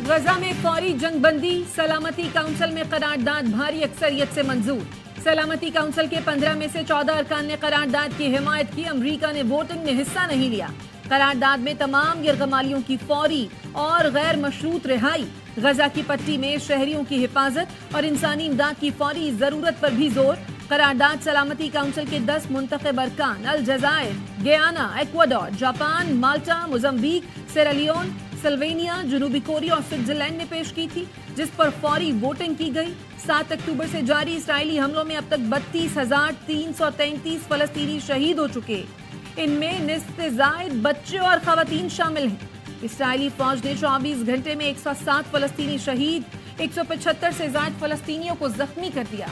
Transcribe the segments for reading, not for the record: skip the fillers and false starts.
गजा में फौरी जंगबंदी, सलामती काउंसिल में करारदाद भारी अक्सरियत से मंजूर। सलामती काउंसिल के 15 में से 14 अरकान ने करारदाद की हिमायत की। अमरीका ने वोटिंग में हिस्सा नहीं लिया। करारदाद में तमाम गिरगमालियों की फौरी और गैर मशरूत रिहाई, गजा की पट्टी में शहरियों की हिफाजत और इंसानी इमदाद की फौरी जरूरत पर भी जोर। करारदाद सलामती काउंसिल के 10 मुंतखब अरकान अल-जज़ायर, गयाना, इक्वाडोर, जापान, माल्टा, मोज़म्बिक, सेरालियोन, स्लोवेनिया, जनूबी कोरिया और स्विट्जरलैंड ने पेश की थी, जिस पर फौरी वोटिंग की गई। 7 अक्टूबर से जारी इसराइली हमलों में अब तक 32,333 फलस्तीनी शहीद हो चुके। इनमें निस्फ से ज़ायद बच्चे और खवातीन शामिल हैं। इसराइली फौज ने 24 घंटे में 107 फलस्तीनी शहीद, 175 से ज़ायद फलस्तीनियों को जख्मी कर दिया।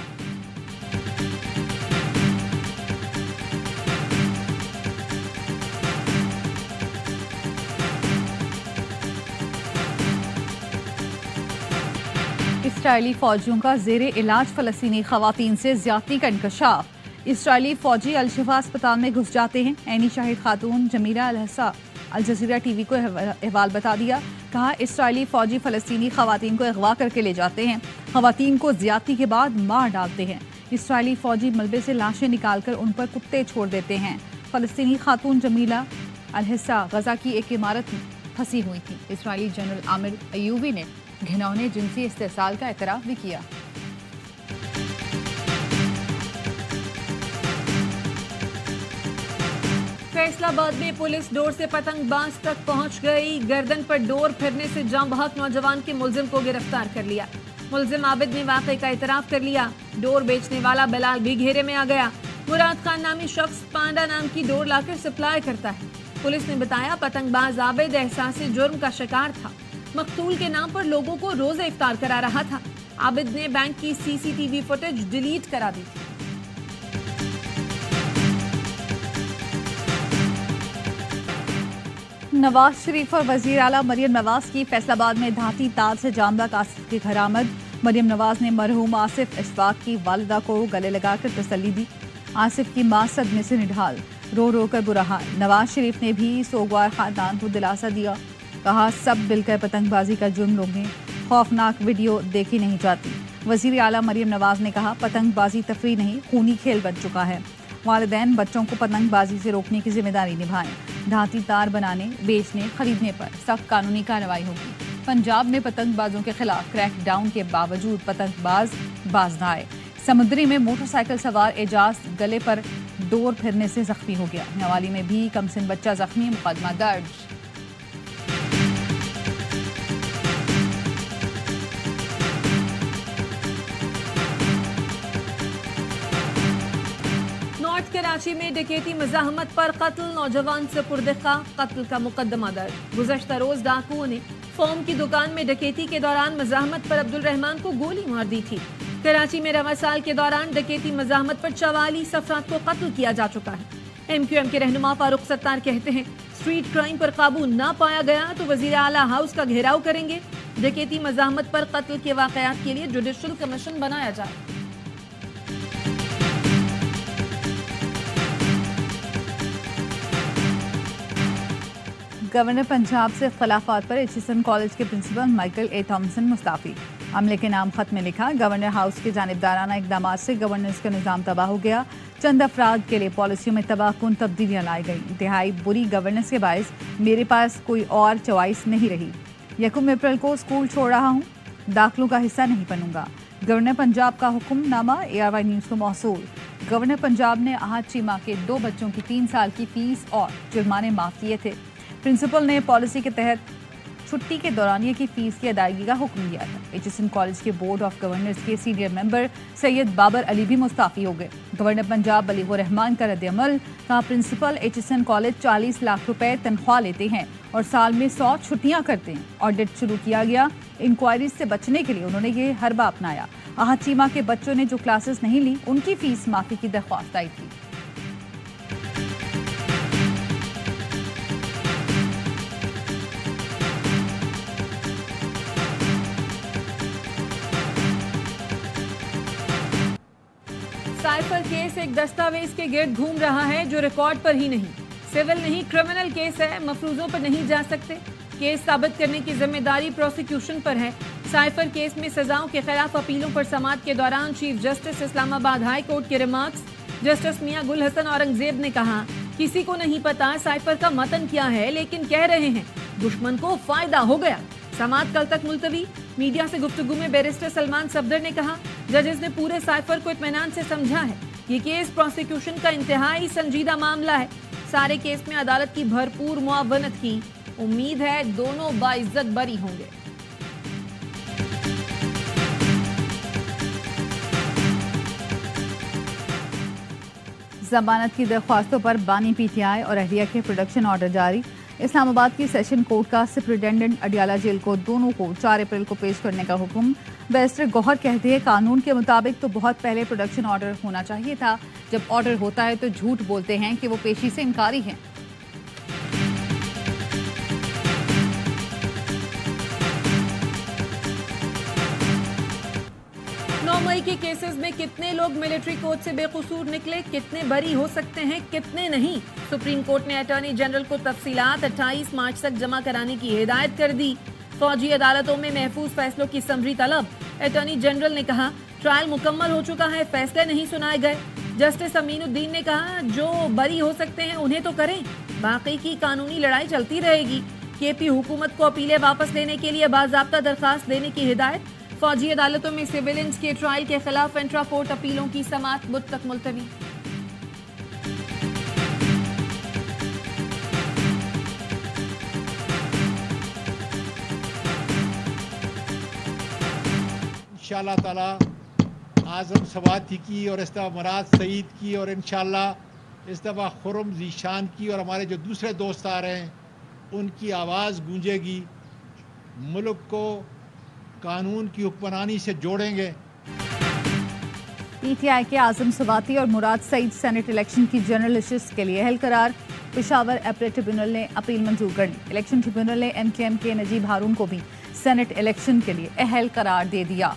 इसराइली फौजियों का जेरे इलाज फलस्तीनी खवातीन से ज्यादती का इंकशाफ। इसराइली फौजी अल-शिफा अस्पताल में घुस जाते हैं। ऐनी शाहिद खातून जमीला अल-हस्सा अल जजीरा टीवी को अहवाल बता दिया। कहा, इसराइली फौजी फलस्तीनी खवातीन को अगवा करके ले जाते हैं, खवातीन को ज्यादती के बाद मार डालते हैं। इसराइली फौजी मलबे से लाशें निकालकर उन पर कुत्ते छोड़ देते हैं। फलस्तीनी खातून जमीला अल-हस्सा गजा की एक इमारत में फंसी हुई थी। इसराइली जनरल आमिर अयूबी ने घिनौने जिनसी इस्तेसाल का एतराफ भी किया। फैसलाबाद में पुलिस डोर से पतंगबाज तक पहुंच गई। गर्दन पर डोर फिरने से जाम बहक नौजवान के मुलजिम को गिरफ्तार कर लिया। मुलजिम आबिद ने वाकई का एतराफ कर लिया। डोर बेचने वाला बिलाल भी घेरे में आ गया। मुराद खान नामी शख्स पांडा नाम की डोर लाकर सप्लाई करता है। पुलिस ने बताया, पतंगबाज आबिद एहसास जुर्म का शिकार था। मकतूल के नाम पर लोगों को रोजे इफ्तार करा रहा था। आबिद ने बैंक की सीसीटीवी फुटेज डिलीट करा दी थी। नवाज शरीफ और वजीर आला मरियम नवाज की फैसलाबाद में धाती तार से जामदाक आसिफ की घर आमद। मरियम नवाज ने मरहूम आसिफ इशफाक की वालिदा को गले लगाकर तसल्ली दी। आसिफ की मां सदमे से निढाल, रो रो कर बुरा हाल। नवाज शरीफ ने भी सोगवार खानदान को दिलासा दिया। कहा, सब मिलकर पतंगबाजी का जुर्म रोकें, खौफनाक वीडियो देखी नहीं जाती। वजीर आला मरियम नवाज ने कहा, पतंगबाजी तफरीह नहीं, खूनी खेल बन चुका है। वालिदैन बच्चों को पतंगबाजी से रोकने की जिम्मेदारी निभाएं। धाती तार बनाने, बेचने, खरीदने पर सख्त कानूनी कार्रवाई होगी। पंजाब में पतंगबाजों के खिलाफ क्रैकडाउन के बावजूद पतंगबाज बाज न आए। समुद्री में मोटरसाइकिल सवार एजाज गले पर डोर फिरने से जख्मी हो गया। नवाली में भी कमसिन बच्चा जख्मी, मुकदमा दर्ज। कराची में डकैती मज़ाहमत पर कत्ल, नौजवान सुपुर्द खा, कत्ल का मुकदमा दर्ज। गुज़श्ता रोज डाकुओं ने फोम की दुकान में डकैती के दौरान मज़ाहमत पर अब्दुल रहमान को गोली मार दी थी। कराची में रवा साल के दौरान डकैती मज़ाहमत पर 44 अफराद को कत्ल किया जा चुका है। MQM के रहनुमा फारूक सत्तार कहते हैं, स्ट्रीट क्राइम पर काबू ना पाया गया तो वजीर आला हाउस का घेराव करेंगे। डकैती मज़ाहमत पर कत्ल के वाकयात के लिए जुडिशल कमीशन बनाया जाए। गवर्नर पंजाब से खिलाफात पर HSN कॉलेज के प्रिंसिपल माइकल ए थॉमसन मुस्ताफी। अमले के नाम खत में लिखा, गवर्नर हाउस के जानिबदाराना इकदाम से गवर्नेंस का निज़ाम तबाह हो गया। चंद अफराद के लिए पॉलिसियों में तबाहकुन तब्दीलियाँ लाई गई। इंतहाई बुरी गवर्नेंस के बायस मेरे पास कोई और चॉइस नहीं रही। 1 अप्रैल को स्कूल छोड़ रहा हूँ, दाखिलों का हिस्सा नहीं बनूंगा। गवर्नर पंजाब का हुक्मनामा ARY न्यूज़ को मौसूल। गवर्नर पंजाब ने आहत चीमा के 2 बच्चों की 3 साल की फीस और जुर्माने माफ़ किए थे। प्रिंसिपल ने पॉलिसी के तहत छुट्टी के दौरानिया की फीस की अदायगी का हुक्म दिया था। HSN कॉलेज के बोर्ड ऑफ गवर्नर्स के सीनियर मेंबर सैयद बाबर अली भी मुस्ताफी हो गए। गवर्नर पंजाब बलीगुर रहमान का रद्द-ए-अमल। कहा, प्रिंसिपल HSN कॉलेज 40 लाख रुपए तनख्वाह लेते हैं और साल में 100 छुट्टियां करते हैं। ऑडिट शुरू किया गया। इंक्वायरी से बचने के लिए उन्होंने ये हरबा अपनाया। आहत चीमा के बच्चों ने जो क्लासेस नहीं ली, उनकी फीस माफी की दरख्वास्त आई थी। साइफर केस एक दस्तावेज के गिर्द घूम रहा है जो रिकॉर्ड पर ही नहीं, सिविल नहीं क्रिमिनल केस है, मफरूजों पर नहीं जा सकते। केस साबित करने की जिम्मेदारी प्रोसिक्यूशन पर है। साइफर केस में सजाओं के खिलाफ अपीलों पर समाअत के दौरान chief justice Islamabad high court के रिमार्क्स। जस्टिस मियां गुल हसन औरंगजेब ने कहा, किसी को नहीं पता साइफर का मतन क्या है, लेकिन कह रहे हैं दुश्मन को फायदा हो गया। समाअत कल तक मुलतवी। मीडिया से गुफ्तगू में बैरिस्टर सलमान सफदर ने कहा, जजेस ने पूरे साइफर को इत्मीनान से समझा है। ये केस प्रोसिक्यूशन का इंतहाई संजीदा मामला है। सारे केस में अदालत की भरपूर मुआवनत की उम्मीद है। दोनों बाइज्जत बरी होंगे। जमानत की दरख्वास्तों पर बानी पीटीआई और अहलिया के प्रोडक्शन ऑर्डर जारी। इस्लामाबाद की सेशन कोर्ट का सुपरिटेंडेंट अडियाला जेल को दोनों को 4 अप्रैल को पेश करने का हुक्म। बैरिस्टर गौहर कहते हैं, कानून के मुताबिक तो बहुत पहले प्रोडक्शन ऑर्डर होना चाहिए था। जब ऑर्डर होता है तो झूठ बोलते हैं कि वो पेशी से इनकारी हैं। 9 मई के केसेस में कितने लोग मिलिट्री कोर्ट से बेकसूर निकले, कितने बरी हो सकते हैं, कितने नहीं। सुप्रीम कोर्ट ने अटॉर्नी जनरल को तफसीलात 28 मार्च तक जमा कराने की हिदायत कर दी। फौजी अदालतों में महफूज फैसलों की समरी तलब। अटॉर्नी जनरल ने कहा, ट्रायल मुकम्मल हो चुका है, फैसले नहीं सुनाए गए। जस्टिस अमीनुद्दीन ने कहा, जो बरी हो सकते हैं उन्हें तो करें, बाकी की कानूनी लड़ाई चलती रहेगी। केपी हुकूमत को अपीलें वापस लेने के लिए बाज़ाब्ता दरखास्त देने की हिदायत। फौजी अदालतों में सिविलियंस के ट्रायल के खिलाफ इंट्रा कोर्ट अपीलों की समाअत बुध तक मुलतवी। इंशाअल्लाह ताला आज़म सवाती की और इस दफ़ा मराज सईद की और इंशाअल्लाह इस दफ़ा खुरम जीशान की और हमारे जो दूसरे दोस्त आ रहे हैं उनकी आवाज़ गूंजेगी। मुल्क को कानून की हुक्मरानी से जोड़ेंगे। पीटीआई के आज़म सवाती और मुराद सईद सेनेट इलेक्शन की जनरल लिस्ट के लिए अहल करार। पेशावर अपील ट्रिब्यूनल ने अपील मंजूर कर ली। इलेक्शन ट्रिब्यूनल ने एमकेएम के नजीब हारून को भी सेनेट इलेक्शन के लिए अहल करार दे दिया।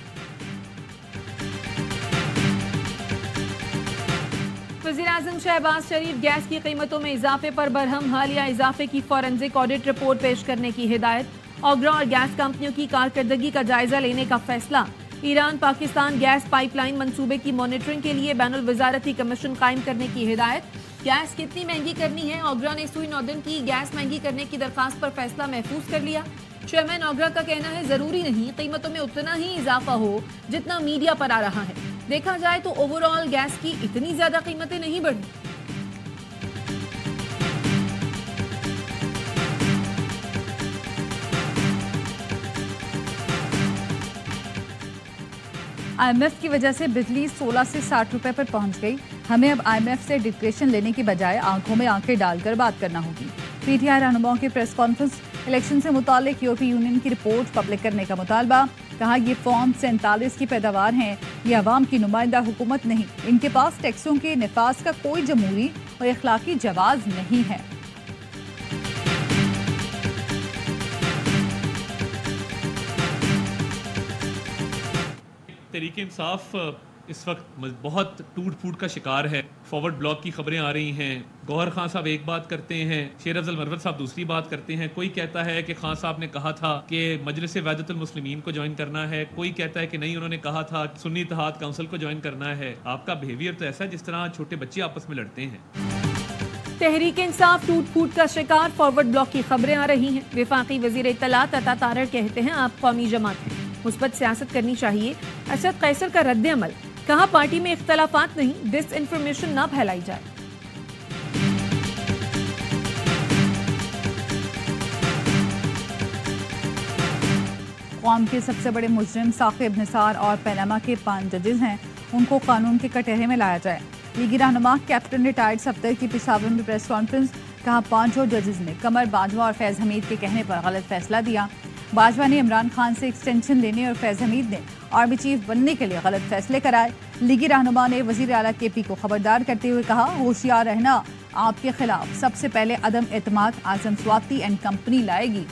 वज़ीर-ए-आज़म शहबाज शरीफ गैस की कीमतों में इजाफे पर बरहम। हालिया इजाफे की फॉरेंसिक ऑडिट रिपोर्ट पेश करने की हिदायत। ऑगरा और गैस कंपनियों की कारकर्दगी का जायजा लेने का फैसला। ईरान पाकिस्तान गैस पाइपलाइन मंसूबे की मॉनिटरिंग के लिए बैनुल वज़ारती कमीशन कायम करने की हिदायत। गैस कितनी महंगी करनी है, ऑगरा ने सुई नौदिन की गैस महंगी करने की दरखास्त पर फैसला महफूज कर लिया। चेयरमैन ऑगरा का कहना है, जरूरी नहीं कीमतों में उतना ही इजाफा हो जितना मीडिया पर आ रहा है। देखा जाए तो ओवरऑल गैस की इतनी ज्यादा कीमतें नहीं बढ़ी। IMF की वजह से बिजली 16 से 60 रुपए पर पहुंच गई। हमें अब IMF से डिक्लेरेशन लेने की बजाय आंखों में आंखें डालकर बात करना होगी। पीटीआई रहनुमाओं की प्रेस कॉन्फ्रेंस। इलेक्शन से मुताल्लिक यूरोपीय यूनियन की रिपोर्ट पब्लिक करने का मुतालबा। कहा, ये फॉर्म 47 की पैदावार हैं, ये अवाम की नुमाइंदा हुकूमत नहीं। इनके पास टैक्सों के निफाज का कोई जमहूरी और इखलाकी जवाज नहीं है। तहरीक इंसाफ इस वक्त बहुत टूट फूट का शिकार है। फॉरवर्ड ब्लॉक की खबरें आ रही हैं। गौहर खान साहब एक बात करते हैं, शेर अफजल मरवत साहब दूसरी बात करते हैं। कोई कहता है कि खान साहब ने कहा था कि मजलिस वहदतुल मुस्लिमीन को ज्वाइन करना है, कोई कहता है कि नहीं, उन्होंने कहा था सुन्नी इत्तेहाद काउंसिल को ज्वाइन करना है। आपका बिहेवियर तो ऐसा है जिस तरह छोटे बच्चे आपस में लड़ते हैं। तहरीक इंसाफ टूट फूट का शिकार, फॉरवर्ड ब्लॉक की खबरें आ रही हैं। वफाकी वजीर इत्तलात अता तारड़ कहते हैं, आप कौमी जमात हैं, मुस्बत सियासत करनी चाहिए। असद कैसर का रद्द अमल। कहा, पार्टी में इख्तलाफात नहीं, डिस इन्फॉर्मेशन ना फैलाई जाए। कौम के सबसे बड़े मुजरिम साकिब निसार और पनामा के 5 जजेस हैं, उनको कानून के कटहरे में लाया जाए। लीगी रहनुमा कैप्टन रिटायर्ड सफदर की पेशावर में प्रेस कॉन्फ्रेंस। कहा, 5 और जजेस ने कमर बाजवा और फैज़ हमीद के कहने पर गलत फैसला दिया। बाजवा ने इमरान खान से एक्सटेंशन लेने और फैज़ हमीद ने आर्मी चीफ बनने के लिए गलत फैसले कराए। लीगी रहनुमा ने वज़ीर आला केपी को खबरदार करते हुए कहा, होशियार रहना, आपके खिलाफ सबसे पहले अदम एतमाद आज़म स्वाति एंड कंपनी लाएगी।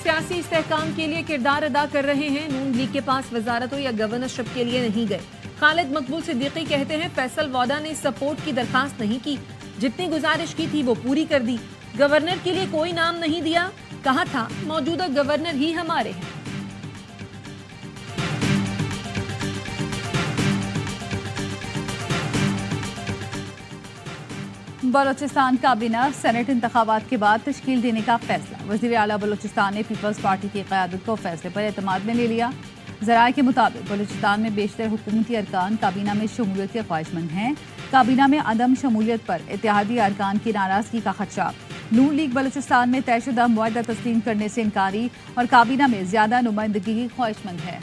सियासी इस्तेहकाम के लिए किरदार अदा कर रहे हैं। नून लीग के पास वजारतों या गवर्नरशिप के लिए नहीं गए। खालिद मकबूल सिद्दीकी कहते हैं फैसल वोदा ने सपोर्ट की दरखास्त नहीं की, जितनी गुजारिश की थी वो पूरी कर दी। गवर्नर के लिए कोई नाम नहीं दिया, कहा था मौजूदा गवर्नर ही हमारे हैं। बलोचिस्तान काबीना सेनेट इंतखाबात के बाद तश्कील देने का फैसला। वज़ीर आला बलोचिस्तान ने पीपल्स पार्टी की क़यादत को फैसले पर एतमाद में ले लिया। ज़राए के मुताबिक बलोचिस्तान में बेशतर हुकूमती अरकान काबीना में शमूलियत के ख्वाहिशमंद हैं। काबीना में अदम शमूलियत पर इत्तेहादी अरकान की नाराज़गी का खदशा। नून लीग बलोचिस्तान में तयशुदा मुआहदा तस्लीम करने से इनकारी और काबीना में ज़्यादा नुमाइंदगी की ख्वाहिशमंद है।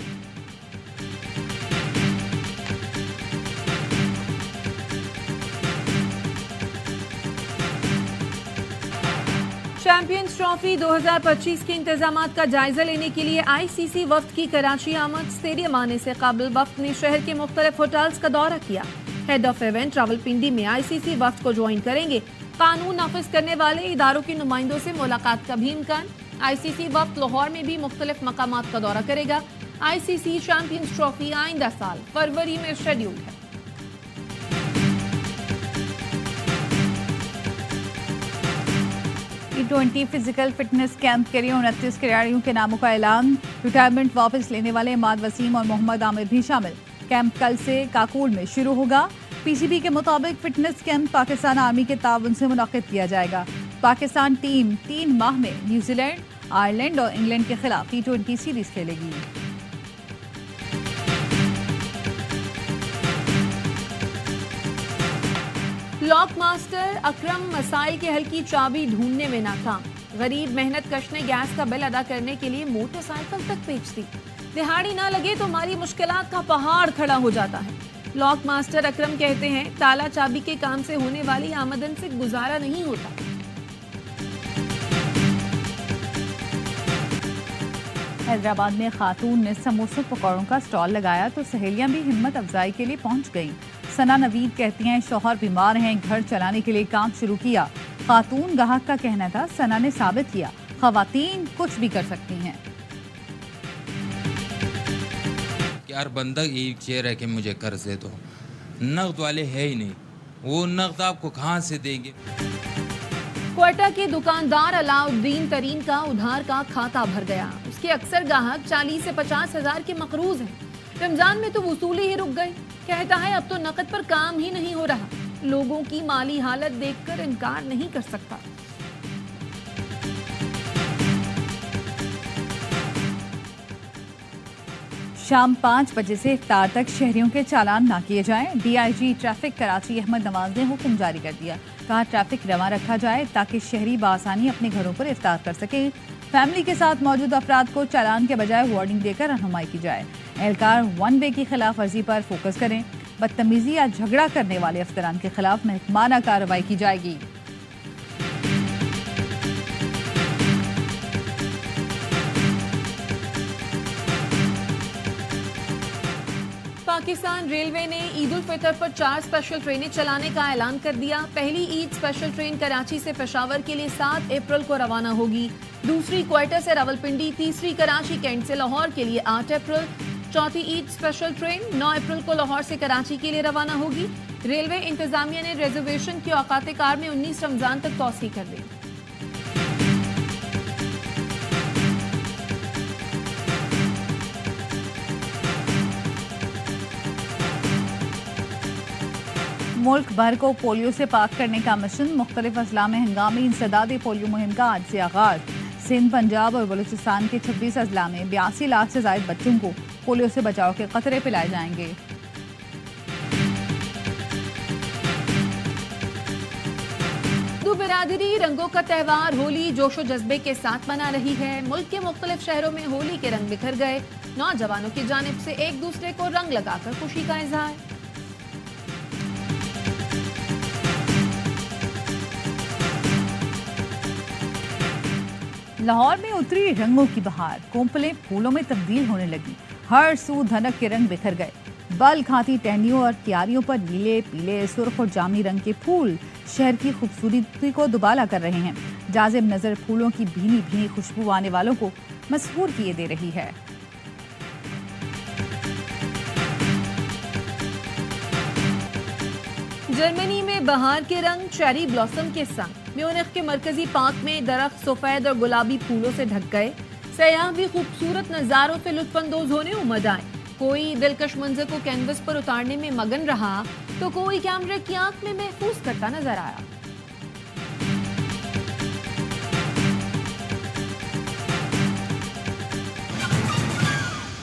चैंपियंस ट्रॉफी 2025 के इंतजामात का जायजा लेने के लिए आईसीसी वफ्द की कराची आमद। स्टेडियम आने से काबिल वफ्द ने शहर के मुख्तलिफ होटल्स का दौरा किया। हेड ऑफ इवेंट रावलपिंडी में आईसीसी वफ्द को ज्वाइन करेंगे। कानून नाफिज करने वाले इदारों के नुमाइंदों से मुलाकात का भी इम्कान। आईसीसी वफ्द लाहौर में भी मुख्तलिफ मकामात का दौरा करेगा। आईसीसी चैंपियंस ट्रॉफी आइंदा साल फरवरी में शेड्यूल है। T20 फिजिकल फिटनेस कैंप के लिए 29 खिलाड़ियों के नामों का ऐलान। रिटायरमेंट वापस लेने वाले इमाद वसीम और मोहम्मद आमिर भी शामिल। कैंप कल से काकूल में शुरू होगा। पीसीबी के मुताबिक फिटनेस कैंप पाकिस्तान आर्मी के ताउन से मुनक्किद किया जाएगा। पाकिस्तान टीम 3 माह में न्यूजीलैंड, आयरलैंड और इंग्लैंड के खिलाफ T20 सीरीज खेलेगी। लॉक मास्टर अकरम मसाइल के हल की चाबी ढूंढने में नाकाम। गरीब मेहनत कश ने गैस का बिल अदा करने के लिए मोटरसाइकिल तक बेच दी। दिहाड़ी ना लगे तो हमारी मुश्किलात का पहाड़ खड़ा हो जाता है। लॉक मास्टर अकरम कहते हैं ताला चाबी के काम से होने वाली आमदन से गुजारा नहीं होता। हैदराबाद में खातून ने समोसों पकौड़ों का स्टॉल लगाया तो सहेलियां भी हिम्मत अफजाई के लिए पहुंच गईं। सना नवीद कहती हैं शौहर बीमार हैं, घर चलाने के लिए काम शुरू किया। खातून गाहक का कहना था, सना ने साबित किया खवातीन कुछ भी कर सकती हैं। यार बंदा एक चेयर है कि मुझे कर्ज दे दो, नकद वाले है ही नहीं, वो नकद आपको कहाँ से देंगे। क्वेटा के दुकानदार अलाउद्दीन तरीन का उधार का खाता भर गया। उसके अक्सर ग्राहक 40 से 50 हजार के मकरूज हैं। रमजान में तो वसूली ही रुक गई। कहता है अब तो नकद पर काम ही नहीं हो रहा। लोगों की माली हालत देखकर इनकार नहीं कर सकता। शाम 5 बजे से इफ्तार तक शहरियों के चालान ना किए जाएं। डीआईजी ट्रैफिक कराची अहमद नवाज ने हुक्म जारी कर दिया। कहा ट्रैफिक रवा रखा जाए ताकि शहरी बासानी अपने घरों पर इफ्तार कर सके। फैमिली के साथ मौजूद अफराद को चालान के बजाय वार्निंग देकर रहनुमाई की जाए। एहलकार 1 वे की खिलाफ वर्जी पर फोकस करें। बदतमीजी या झगड़ा करने वाले अफसरान के खिलाफ महकमाना कार्रवाई की जाएगी। पाकिस्तान रेलवे ने ईद उल फितर पर 4 स्पेशल ट्रेनें चलाने का ऐलान कर दिया। पहली ईद स्पेशल ट्रेन कराची से पेशावर के लिए 7 अप्रैल को रवाना होगी। दूसरी क्वेटा से रावलपिंडी, तीसरी कराची कैंट से लाहौर के लिए 8 अप्रैल। चौथी ईद स्पेशल ट्रेन 9 अप्रैल को लाहौर से कराची के लिए रवाना होगी। रेलवे इंतजामिया ने रिजर्वेशन की औकात कार में 19 रमजान तक तौसी कर दी। मुल्क भर को पोलियो से पाक करने का मिशन। मुख्तलिफ अजला में हंगामी इंसदाद पोलियो मुहिम का आज से आगाज। सिंध, पंजाब और बलूचिस्तान के 26 अजला में 82 लाख से ज्यादा बच्चों को पोलियो से बचाव के कतरे पिलाए जाएंगे। हिंदू बिरादरी रंगों का त्यौहार होली जोशो जज्बे के साथ मना रही है। मुल्क के मुख्तलिफ शहरों में होली के रंग बिखर गए। नौजवानों की जानिब से एक दूसरे को रंग लगाकर खुशी का इजहार। लाहौर में उतरी रंगों की बहार। कोंपलें फूलों में तब्दील होने लगी। हर सू धनक के रंग बिखर गए। बल खाती टहनियों और क्यारियों पर नीले, पीले, सुर्ख और जामनी रंग के फूल शहर की खूबसूरती को दुबाला कर रहे हैं। जाजिब नजर फूलों की भीनी भीनी खुशबू आने वालों को मसहूर किए दे रही है। जर्मनी में बहार के रंग चेरी ब्लॉसम के संग म्यूनिख के मरकजी पार्क में दरख्त सफेद और गुलाबी फूलों से ढक गए। सयाह भी खूबसूरत नज़ारों से लुत्फानंदोज होने उमड़ आए। कोई दिलकश मंजर को कैनवस पर उतारने में मगन रहा तो कोई कैमरे की आंख में महफूज करता नजर आया।